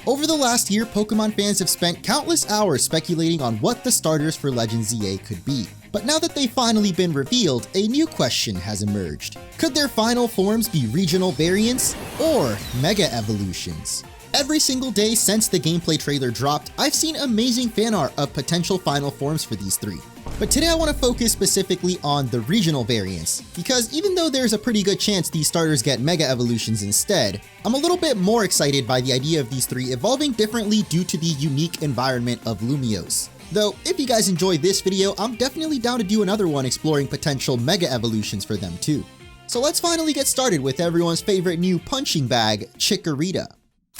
Over the last year, Pokemon fans have spent countless hours speculating on what the starters for Legends ZA could be. But now that they've finally been revealed, a new question has emerged. Could their final forms be regional variants or Mega Evolutions? Every single day since the gameplay trailer dropped, I've seen amazing fan art of potential final forms for these three. But today I want to focus specifically on the regional variants, because even though there's a pretty good chance these starters get Mega Evolutions instead, I'm a little bit more excited by the idea of these three evolving differently due to the unique environment of Lumiose. Though, if you guys enjoyed this video, I'm definitely down to do another one exploring potential Mega Evolutions for them too. So let's finally get started with everyone's favorite new punching bag, Chikorita.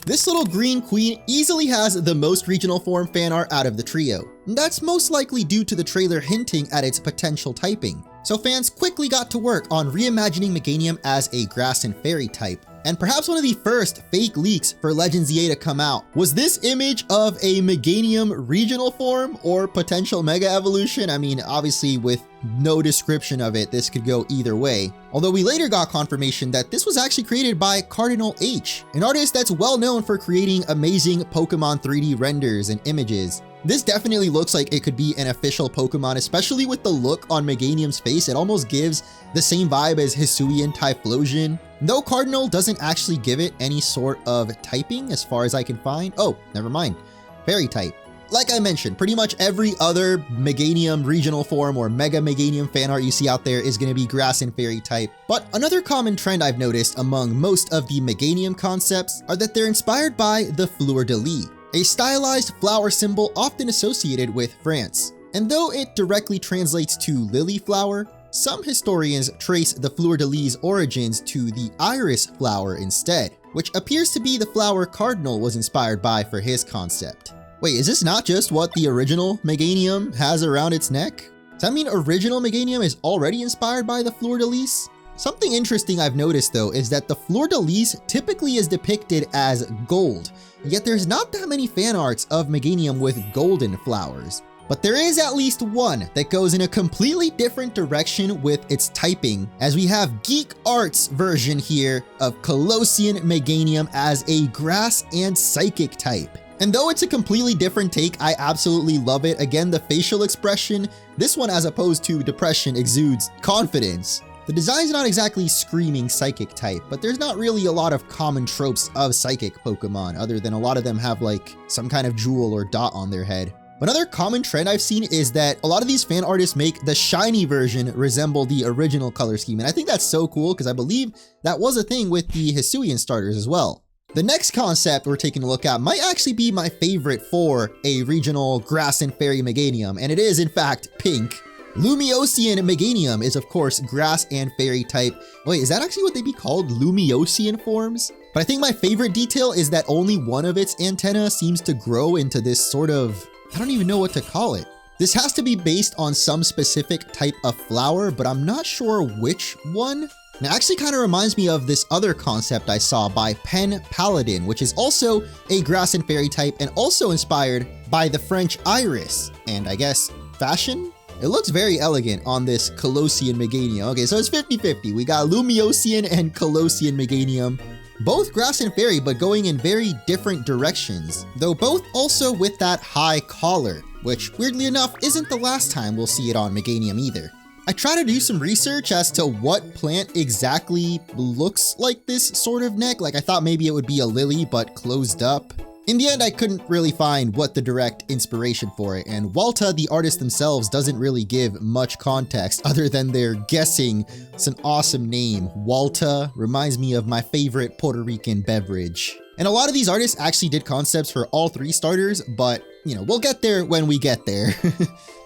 This little green queen easily has the most regional form fan art out of the trio. That's most likely due to the trailer hinting at its potential typing. So fans quickly got to work on reimagining Meganium as a grass and fairy type. And perhaps one of the first fake leaks for Legends ZA to come out was this image of a Meganium regional form or potential Mega Evolution. I mean, obviously with no description of it, this could go either way. Although we later got confirmation that this was actually created by Cardinal H, an artist that's well known for creating amazing Pokemon 3D renders and images. This definitely looks like it could be an official Pokemon, especially with the look on Meganium's face. It almost gives the same vibe as Hisuian Typhlosion, though Cardinal doesn't actually give it any sort of typing as far as I can find. Oh, never mind. Fairy type. Like I mentioned, pretty much every other Meganium regional form or Mega Meganium fan art you see out there is going to be grass and fairy type. But another common trend I've noticed among most of the Meganium concepts are that they're inspired by the fleur-de-lis, a stylized flower symbol often associated with France. And though it directly translates to lily flower, some historians trace the fleur-de-lis' origins to the iris flower instead, which appears to be the flower Cardinal was inspired by for his concept. Wait, is this not just what the original Meganium has around its neck? Does that mean original Meganium is already inspired by the fleur-de-lis? Something interesting I've noticed though is that the fleur-de-lis typically is depicted as gold, yet there's not that many fan arts of Meganium with golden flowers. But there is at least one that goes in a completely different direction with its typing, as we have Geek Art's version here of Kalosian Meganium as a grass and psychic type. And though it's a completely different take, I absolutely love it. Again, the facial expression, this one as opposed to depression exudes confidence. The design's not exactly screaming psychic type, but there's not really a lot of common tropes of psychic Pokemon, other than a lot of them have like some kind of jewel or dot on their head. Another common trend I've seen is that a lot of these fan artists make the shiny version resemble the original color scheme. And I think that's so cool because I believe that was a thing with the Hisuian starters as well. The next concept we're taking a look at might actually be my favorite for a regional grass and fairy Meganium, and it is in fact pink. Lumiosian Meganium is of course grass and fairy type. Wait, is that actually what they'd be called? Lumiosian forms? But I think my favorite detail is that only one of its antennae seems to grow into this sort of, I don't even know what to call it. This has to be based on some specific type of flower, but I'm not sure which one. And it actually kind of reminds me of this other concept I saw by Pen Paladin, which is also a grass and fairy type and also inspired by the French iris and I guess fashion? It looks very elegant on this Kalosian Meganium. Okay, so it's 50-50. We got Lumiosian and Kalosian Meganium. Both grass and fairy, but going in very different directions, though both also with that high collar, which weirdly enough isn't the last time we'll see it on Meganium either. I tried to do some research as to what plant exactly looks like this sort of neck. Like I thought maybe it would be a lily, but closed up. In the end, I couldn't really find what the direct inspiration for it, and Walta, the artist themselves, doesn't really give much context other than they're guessing it's an awesome name. Walta reminds me of my favorite Puerto Rican beverage. And a lot of these artists actually did concepts for all three starters, but you know, we'll get there when we get there.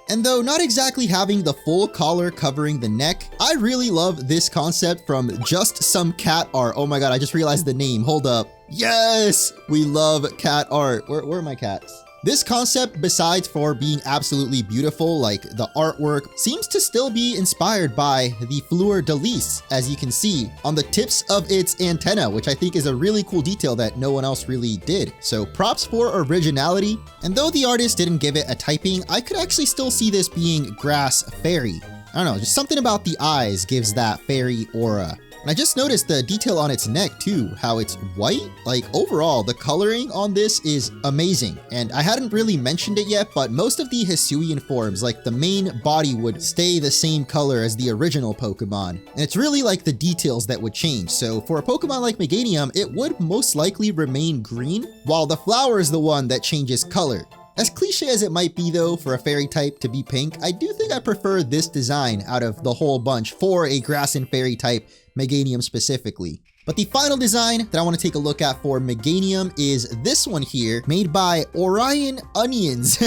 And though not exactly having the full collar covering the neck, I really love this concept from Just Some Cat Art. Oh my god, I just realized the name. Hold up. Yes! We love cat art. Where are my cats? This concept, besides for being absolutely beautiful, like the artwork, seems to still be inspired by the fleur-de-lis, as you can see, on the tips of its antenna, which I think is a really cool detail that no one else really did. So props for originality. And though the artist didn't give it a typing, I could actually still see this being grass fairy. I don't know, just something about the eyes gives that fairy aura. And I just noticed the detail on its neck too, how it's white. Like overall, the coloring on this is amazing. And I hadn't really mentioned it yet, but most of the Hisuian forms, like the main body would stay the same color as the original Pokemon. And it's really like the details that would change. So for a Pokemon like Meganium, it would most likely remain green, while the flower is the one that changes color. As cliche as it might be though, for a fairy type to be pink, I do think I prefer this design out of the whole bunch for a grass and fairy type, Meganium specifically. But the final design that I want to take a look at for Meganium is this one here, made by Orion Onions.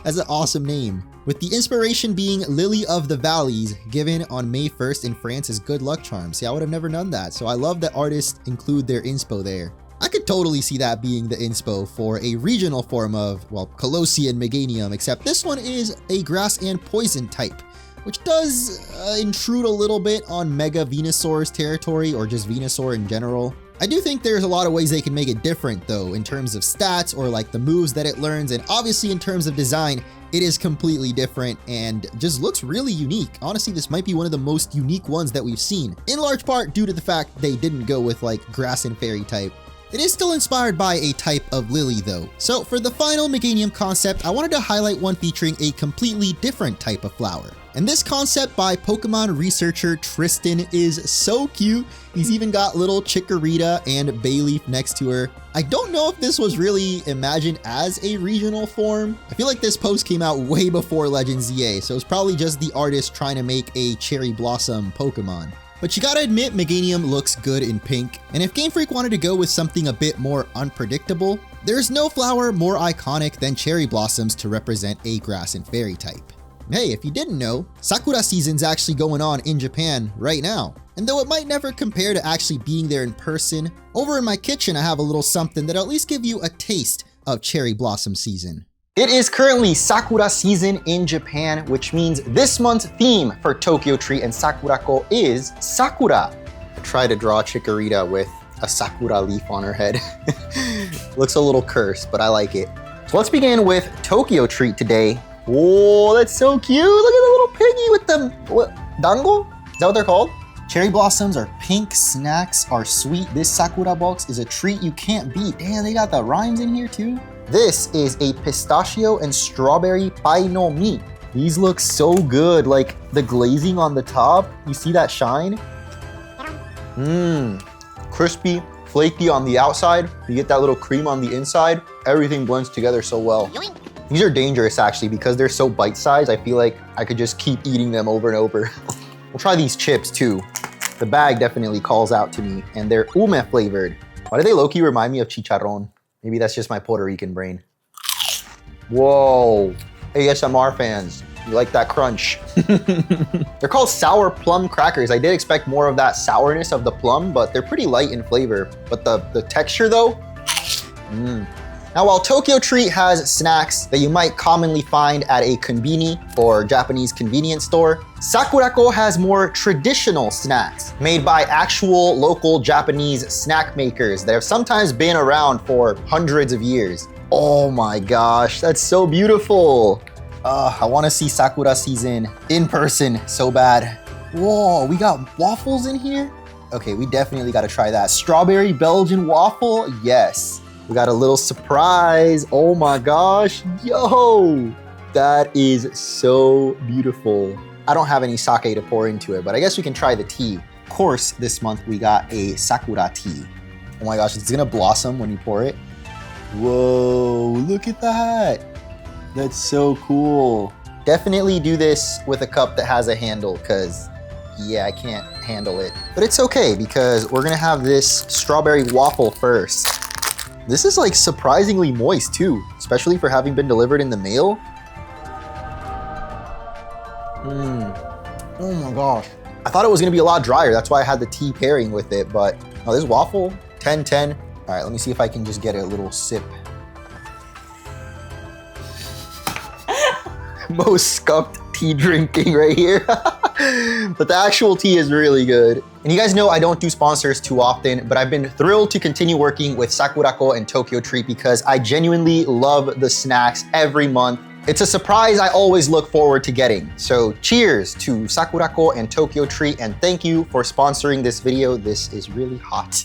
That's an awesome name. With the inspiration being Lily of the Valleys, given on May 1st in France as good luck charm. See, I would have never known that, so I love that artists include their inspo there. I could totally see that being the inspo for a regional form of, well, Kalosian Meganium, except this one is a grass and poison type, which does intrude a little bit on Mega Venusaur's territory, or just Venusaur in general. I do think there's a lot of ways they can make it different though, in terms of stats or like the moves that it learns, and obviously in terms of design, it is completely different and just looks really unique. Honestly, this might be one of the most unique ones that we've seen, in large part due to the fact they didn't go with like grass and fairy type. It is still inspired by a type of lily though. So for the final Meganium concept, I wanted to highlight one featuring a completely different type of flower. And this concept by Pokemon researcher Tristan is so cute. He's even got little Chikorita and Bayleaf next to her. I don't know if this was really imagined as a regional form. I feel like this post came out way before Legends ZA, so it's probably just the artist trying to make a cherry blossom Pokemon. But you gotta admit, Meganium looks good in pink, and if Game Freak wanted to go with something a bit more unpredictable, there's no flower more iconic than cherry blossoms to represent a grass and fairy type. Hey, if you didn't know, Sakura season's actually going on in Japan right now. And though it might never compare to actually being there in person, over in my kitchen I have a little something that'll at least give you a taste of cherry blossom season. It is currently Sakura season in Japan, which means this month's theme for Tokyo Treat and Sakurako is Sakura. I tried to draw Chikorita with a Sakura leaf on her head. Looks a little cursed, but I like it. So let's begin with Tokyo Treat today. Whoa, that's so cute. Look at the little piggy with the, what, dango? Is that what they're called? Cherry blossoms are pink, snacks are sweet. This Sakura box is a treat you can't beat. Damn, they got the rhymes in here too. This is a pistachio and strawberry pai no mi. These look so good, like the glazing on the top. You see that shine? Crispy, flaky on the outside. You get that little cream on the inside. Everything blends together so well. These are dangerous actually because they're so bite-sized. I feel like I could just keep eating them over and over. We'll try these chips too. The bag definitely calls out to me, and they're ume flavored. Why do they low-key remind me of chicharrón? Maybe that's just my Puerto Rican brain. Whoa, ASMR fans, you like that crunch? They're called sour plum crackers. I did expect more of that sourness of the plum, but they're pretty light in flavor. But the texture though, Now, while Tokyo Treat has snacks that you might commonly find at a konbini or Japanese convenience store, Sakurako has more traditional snacks made by actual local Japanese snack makers that have sometimes been around for hundreds of years. Oh my gosh, that's so beautiful. I want to see Sakura season in person so bad. Whoa, we got waffles in here? Okay, we definitely got to try that. Strawberry Belgian waffle, yes. We got a little surprise. Oh my gosh. Yo, that is so beautiful. I don't have any sake to pour into it, but I guess we can try the tea. Of course, this month we got a Sakura tea. Oh my gosh, it's gonna blossom when you pour it. Whoa, look at that. That's so cool. Definitely do this with a cup that has a handle because yeah, I can't handle it. But it's okay because we're gonna have this strawberry waffle first. This is like surprisingly moist too, especially for having been delivered in the mail. Oh my gosh. I thought it was gonna be a lot drier. That's why I had the tea pairing with it, but oh, this waffle, 10-10. All right, let me see if I can just get a little sip. Most scuffed tea drinking right here. But the actual tea is really good. And you guys know I don't do sponsors too often, but I've been thrilled to continue working with Sakurako and Tokyo Treat because I genuinely love the snacks every month. It's a surprise I always look forward to getting. So cheers to Sakura and Tokyo Tree, and thank you for sponsoring this video. This is really hot.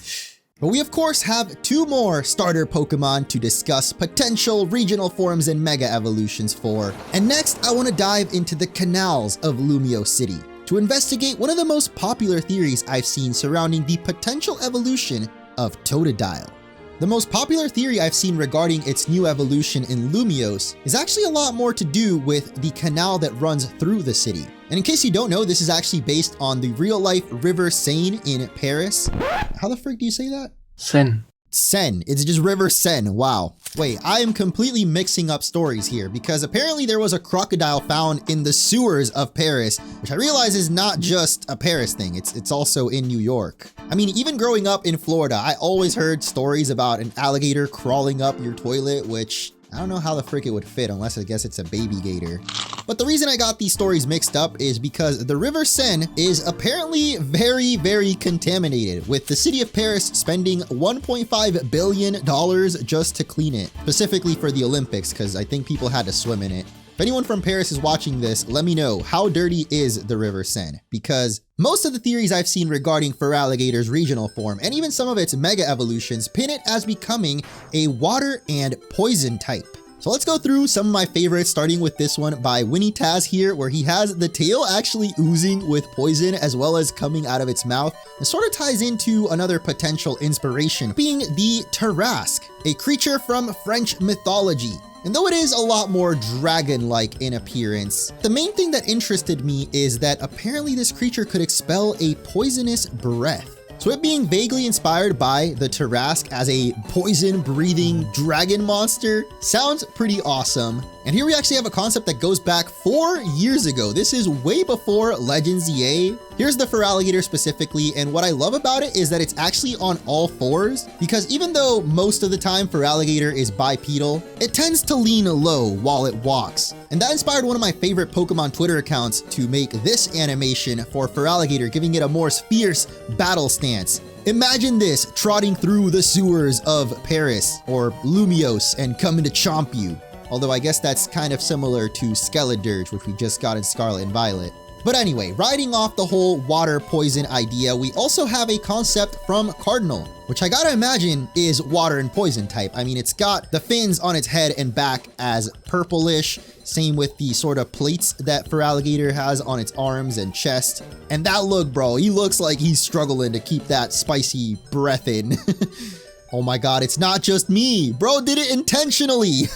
But we of course have 2 more starter Pokemon to discuss potential regional forms and mega evolutions for. And next, I want to dive into the canals of Lumio City to investigate one of the most popular theories I've seen surrounding the potential evolution of Totodile. The most popular theory I've seen regarding its new evolution in Lumiose is actually a lot more to do with the canal that runs through the city. And in case you don't know, this is actually based on the real-life River Seine in Paris. How the frick do you say that? Seine. Seine. It's just River Seine. Wow. Wait, I am completely mixing up stories here because apparently there was a crocodile found in the sewers of Paris, which I realize is not just a Paris thing. It's also in New York. I mean, even growing up in Florida, I always heard stories about an alligator crawling up your toilet, which I don't know how the frick it would fit unless I guess it's a baby gator. But the reason I got these stories mixed up is because the River Seine is apparently very, very contaminated, with the city of Paris spending $1.5 billion just to clean it, specifically for the Olympics, because I think people had to swim in it. If anyone from Paris is watching this, let me know, how dirty is the River Seine? Because most of the theories I've seen regarding Feraligatr's regional form, and even some of its mega evolutions, pin it as becoming a water and poison type. So let's go through some of my favorites, starting with this one by Winnie Taz here, where he has the tail actually oozing with poison as well as coming out of its mouth. It sort of ties into another potential inspiration, being the Tarrasque, a creature from French mythology. And though it is a lot more dragon-like in appearance, the main thing that interested me is that apparently this creature could expel a poisonous breath. So it being vaguely inspired by the Tarrasque as a poison-breathing dragon monster sounds pretty awesome. And here we actually have a concept that goes back 4 years ago. This is way before Legends ZA. Here's the Feraligatr specifically, and what I love about it is that it's actually on all 4s, because even though most of the time Feraligatr is bipedal, it tends to lean low while it walks. And that inspired one of my favorite Pokemon Twitter accounts to make this animation for Feraligatr, giving it a more fierce battle stance. Imagine this trotting through the sewers of Paris or Lumiose and coming to chomp you. Although I guess that's kind of similar to Skeledirge, which we just got in Scarlet and Violet. But anyway, riding off the whole water poison idea, we also have a concept from Cardinal, which I gotta imagine is water and poison type. I mean, it's got the fins on its head and back as purplish, same with the sort of plates that Feraligatr has on its arms and chest. And that look, bro, he looks like he's struggling to keep that spicy breath in. Oh my god, it's not just me. Bro did it intentionally.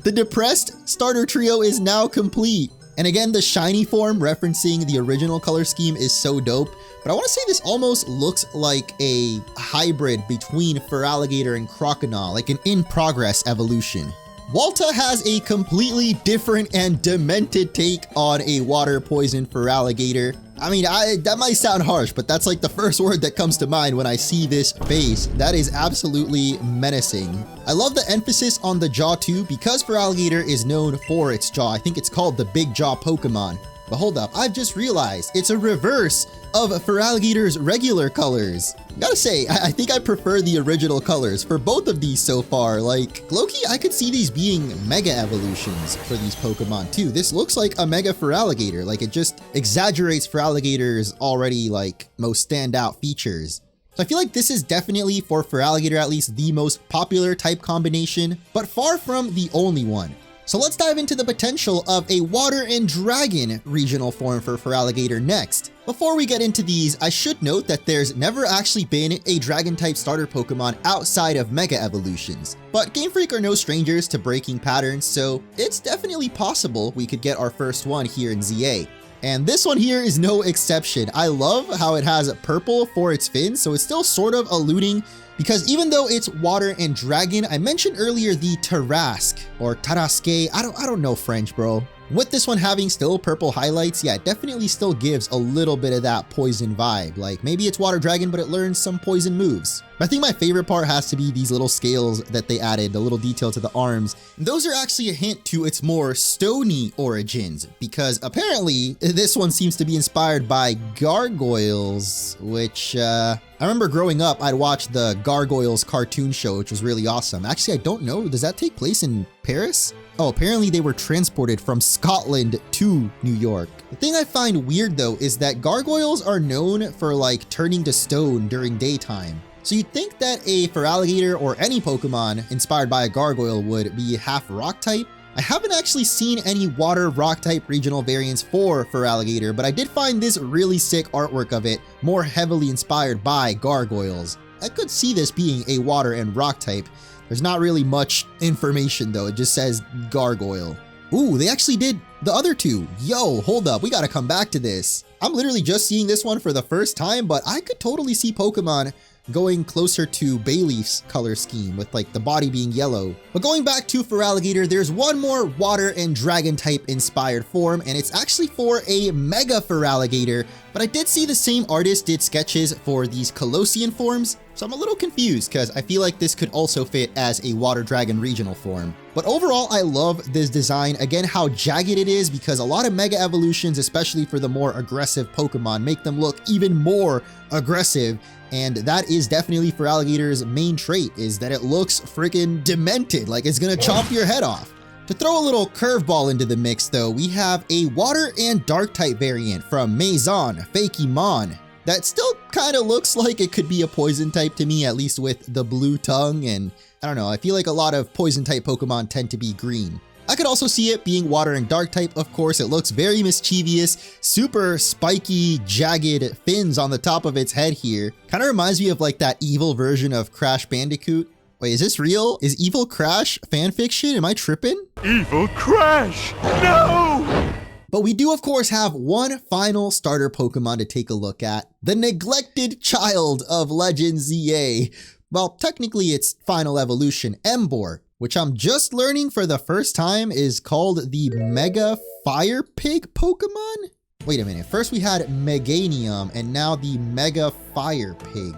The depressed starter trio is now complete. And again, the shiny form referencing the original color scheme is so dope. But I want to say this almost looks like a hybrid between Feraligatr and Crocodile, like an in-progress evolution. Walta has a completely different and demented take on a water poison Feraligatr. I mean, that might sound harsh, but that's like the first word that comes to mind when I see this face. That is absolutely menacing. I love the emphasis on the jaw too, because Feraligatr is known for its jaw. I think it's called the Big Jaw Pokemon. But hold up, I've just realized it's a reverse of Feraligatr's regular colors. Gotta say, I think I prefer the original colors for both of these so far. Like, low-key, I could see these being mega evolutions for these Pokemon too. This looks like a mega Feraligatr. Like, it just exaggerates Feraligatr's already, like, most standout features. So I feel like this is definitely, for Feraligatr at least, the most popular type combination, but far from the only one. So let's dive into the potential of a water and dragon regional form for Feraligatr next. Before we get into these, I should note that there's never actually been a dragon type starter Pokemon outside of Mega Evolutions. But Game Freak are no strangers to breaking patterns, so it's definitely possible we could get our first one here in ZA. And this one here is no exception. I love how it has purple for its fins, so it's still sort of alluding, because even though it's water and dragon, I mentioned earlier the Tarrasque or Tarrasque. I don't know French, bro. With this one having still purple highlights, yeah, it definitely still gives a little bit of that poison vibe. Like maybe it's water dragon, but it learns some poison moves. I think my favorite part has to be these little scales that they added, the little detail to the arms. Those are actually a hint to its more stony origins, because apparently this one seems to be inspired by gargoyles, which I remember growing up, I'd watch the Gargoyles cartoon show, which was really awesome. Actually, I don't know, does that take place in Paris? Oh, apparently they were transported from Scotland to New York. The thing I find weird though is that gargoyles are known for like turning to stone during daytime. So you'd think that a Feraligatr or any Pokemon inspired by a gargoyle would be half rock type. I haven't actually seen any water rock type regional variants for Feraligatr, but I did find this really sick artwork of it more heavily inspired by gargoyles. I could see this being a water and rock type. There's not really much information though, it just says gargoyle. Ooh, they actually did the other two. Yo, hold up, we gotta come back to this. I'm literally just seeing this one for the first time, but I could totally see Pokemon going closer to Bayleaf's color scheme with like the body being yellow. But going back to Feraligatr, there's one more water and dragon type inspired form, and it's actually for a Mega Feraligatr, but I did see the same artist did sketches for these Kalosian forms, so I'm a little confused because I feel like this could also fit as a water dragon regional form. But overall, I love this design. Again, how jagged it is, because a lot of Mega Evolutions, especially for the more aggressive Pokemon, make them look even more aggressive. And that is definitely Feraligatr's main trait, is that it looks freaking demented, like it's gonna chomp your head off. To throw a little curveball into the mix though, we have a water and dark type variant from Maison Fakimon that still kind of looks like it could be a poison type to me, at least with the blue tongue, and I don't know, I feel like a lot of poison type Pokemon tend to be green. I could also see it being water and dark type, of course. It looks very mischievous, super spiky, jagged fins on the top of its head here. Kind of reminds me of like that evil version of Crash Bandicoot. Wait, is this real? Is Evil Crash fanfiction? Am I tripping? Evil Crash! No! But we do, of course, have one final starter Pokemon to take a look at. The neglected child of Legend ZA. Well, technically it's final evolution, Emboar, which I'm just learning for the first time is called the Mega Fire Pig Pokemon? Wait a minute, first we had Meganium and now the Mega Fire Pig.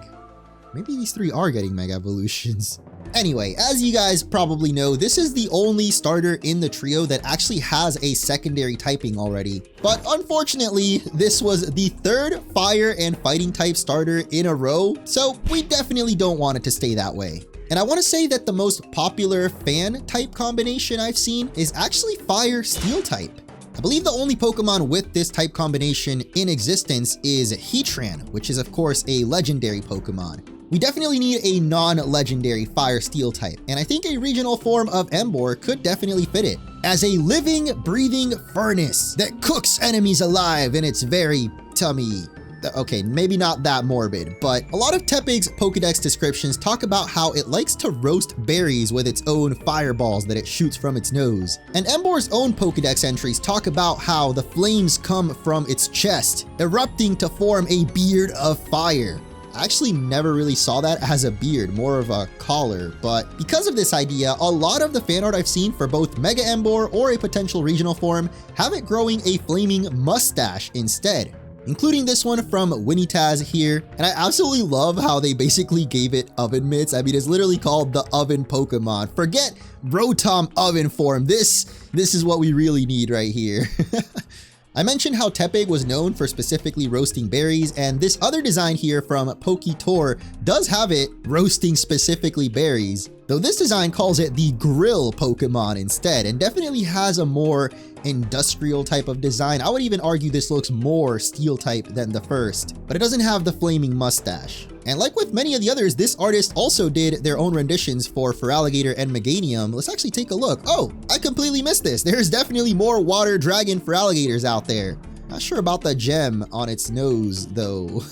Maybe these three are getting Mega Evolutions. Anyway, as you guys probably know, this is the only starter in the trio that actually has a secondary typing already. But unfortunately, this was the third fire and fighting type starter in a row, so we definitely don't want it to stay that way. And I want to say that the most popular fan type combination I've seen is actually fire steel type. I believe the only Pokemon with this type combination in existence is Heatran, which is of course a legendary Pokemon. We definitely need a non-legendary fire steel type, and I think a regional form of Emboar could definitely fit it. As a living, breathing furnace that cooks enemies alive in its very tummy. Okay, maybe not that morbid, but a lot of Tepig's Pokedex descriptions talk about how it likes to roast berries with its own fireballs that it shoots from its nose. And Emboar's own Pokedex entries talk about how the flames come from its chest, erupting to form a beard of fire. I actually never really saw that as a beard, more of a collar, but because of this idea, a lot of the fan art I've seen for both Mega Emboar or a potential regional form have it growing a flaming mustache instead, including this one from Winnitaz here. And I absolutely love how they basically gave it oven mitts. I mean, it's literally called the oven Pokemon. Forget Rotom oven form. This is what we really need right here. I mentioned how Tepig was known for specifically roasting berries, and this other design here from PokeTour does have it roasting specifically berries, though this design calls it the grill Pokemon instead, and definitely has a more industrial type of design. I would even argue this looks more steel type than the first, but it doesn't have the flaming mustache. And like with many of the others, this artist also did their own renditions for Feraligatr and Meganium. Let's actually take a look. Oh, I completely missed this. There's definitely more water dragon Feraligatrs out there. Not sure about the gem on its nose though.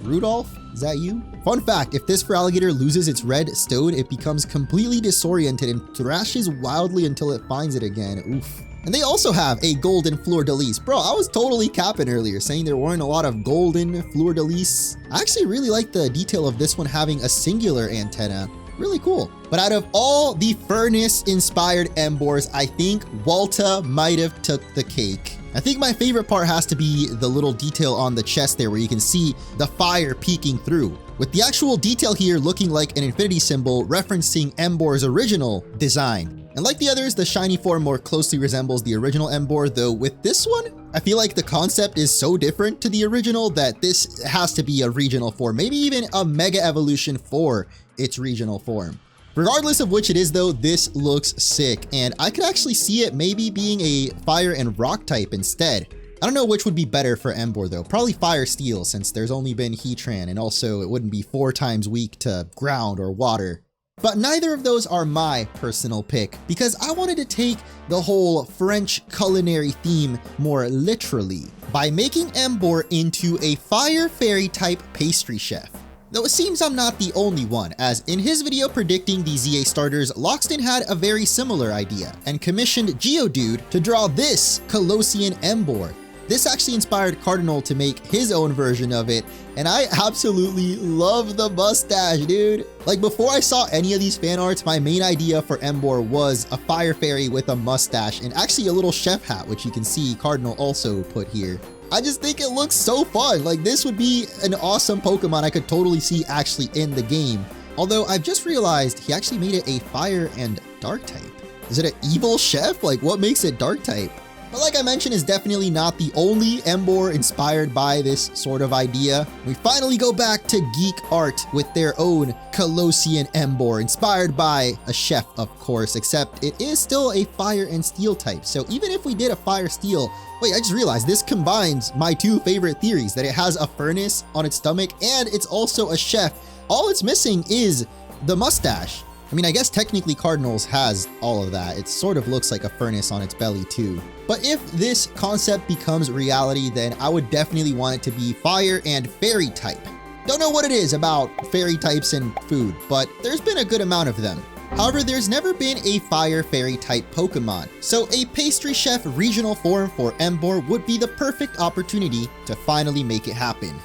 Rudolph, is that you? Fun fact, if this Feraligatr loses its red stone, it becomes completely disoriented and thrashes wildly until it finds it again. Oof. And they also have a golden fleur-de-lis. Bro, I was totally capping earlier, saying there weren't a lot of golden fleur-de-lis. I actually really like the detail of this one having a singular antenna. Really cool. But out of all the furnace-inspired Emboars, I think Walta might have took the cake. I think my favorite part has to be the little detail on the chest there where you can see the fire peeking through, with the actual detail here looking like an infinity symbol referencing Emboar's original design. And like the others, the shiny form more closely resembles the original Emboar, though with this one, I feel like the concept is so different to the original that this has to be a regional form, maybe even a mega evolution for its regional form. Regardless of which it is though, this looks sick, and I could actually see it maybe being a fire and rock type instead. I don't know which would be better for Emboar though, probably fire steel since there's only been Heatran, and also it wouldn't be 4 times weak to ground or water. But neither of those are my personal pick, because I wanted to take the whole French culinary theme more literally by making Emboar into a fire fairy type pastry chef. Though it seems I'm not the only one, as in his video predicting the ZA starters, Loxton had a very similar idea and commissioned Geodude to draw this Kalosian Emboar. This actually inspired Cardinal to make his own version of it, and I absolutely love the mustache, dude. Like, before I saw any of these fan arts, my main idea for Emboar was a fire fairy with a mustache and actually a little chef hat, which you can see Cardinal also put here. I just think it looks so fun. Like, this would be an awesome Pokemon I could totally see actually in the game. Although I've just realized he actually made it a fire and dark type. Is it an evil chef? Like, what makes it dark type? But like I mentioned, is definitely not the only Emboar inspired by this sort of idea. We finally go back to geek art with their own Kalosian Emboar, inspired by a chef, of course, except it is still a fire and steel type. So even if we did a fire steel, wait, I just realized this combines my 2 favorite theories, that it has a furnace on its stomach and it's also a chef. All it's missing is the mustache. I mean, I guess technically Cardinals has all of that. It sort of looks like a furnace on its belly too. But if this concept becomes reality, then I would definitely want it to be fire and fairy type. Don't know what it is about fairy types and food, but there's been a good amount of them. However, there's never been a fire fairy type Pokemon, so a pastry chef regional form for Emboar would be the perfect opportunity to finally make it happen.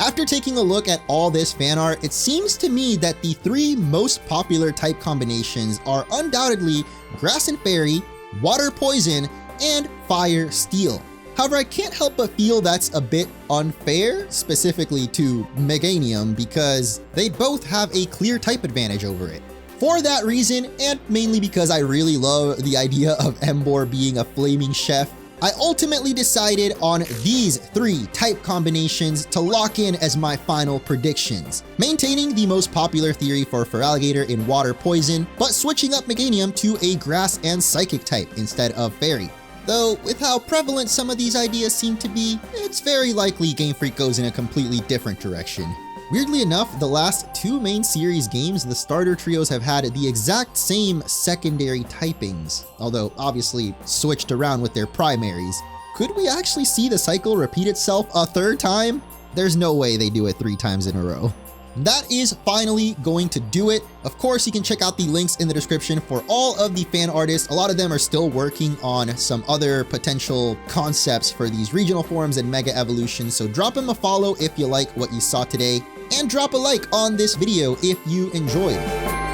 After taking a look at all this fan art, it seems to me that the 3 most popular type combinations are undoubtedly Grass and Fairy, Water Poison, and Fire Steel. However, I can't help but feel that's a bit unfair, specifically to Meganium, because they both have a clear type advantage over it. For that reason, and mainly because I really love the idea of Emboar being a flaming chef, I ultimately decided on these 3 type combinations to lock in as my final predictions, maintaining the most popular theory for Feraligatr in Water Poison, but switching up Meganium to a Grass and Psychic type instead of Fairy. Though, with how prevalent some of these ideas seem to be, it's very likely Game Freak goes in a completely different direction. Weirdly enough, the last 2 main series games, the starter trios have had the exact same secondary typings, although obviously switched around with their primaries. Could we actually see the cycle repeat itself a 3rd time? There's no way they do it 3 times in a row. That is finally going to do it. Of course, you can check out the links in the description for all of the fan artists. A lot of them are still working on some other potential concepts for these regional forms and mega evolutions, so drop them a follow if you like what you saw today, and drop a like on this video if you enjoyed.